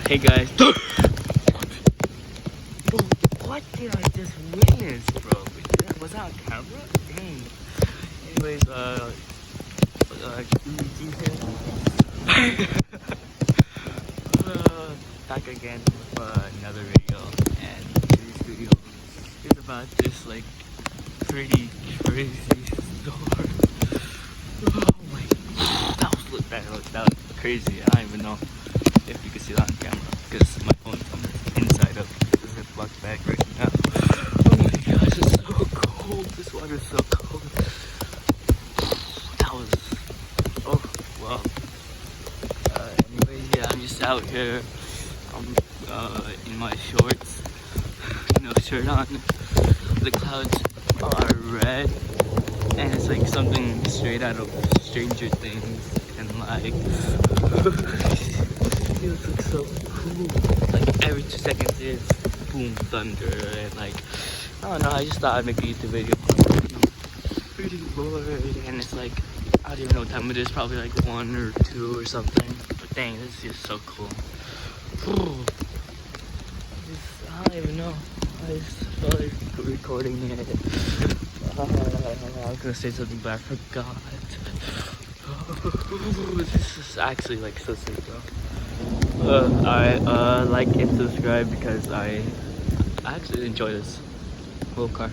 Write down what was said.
Hey guys. What did I just witness, bro? Was that on camera? Dang. Anyways, back again with another video, and today's video is about this like pretty crazy story. Oh my, that was crazy. I don't even know if you can see that on camera because my phone's on the inside of the Ziploc bag right now. Oh my gosh, it's so cold. This water is so cold. That was, oh wow. Anyways, yeah, I'm just out here. In my shorts, no shirt on. The clouds are red, and it's like something straight out of Stranger Things, and like it looks so cool. Like every 2 seconds is boom thunder, and like I don't know. I just thought I'd make a YouTube video. Pretty bored, and it's like I don't even know what time it is. Probably like 1 or 2 or something. But dang, this is just so cool. I don't even know. I just felt like recording it. I was gonna say something, but I forgot. This is actually like so sick, bro. Alright, like and subscribe because I actually enjoy this little car.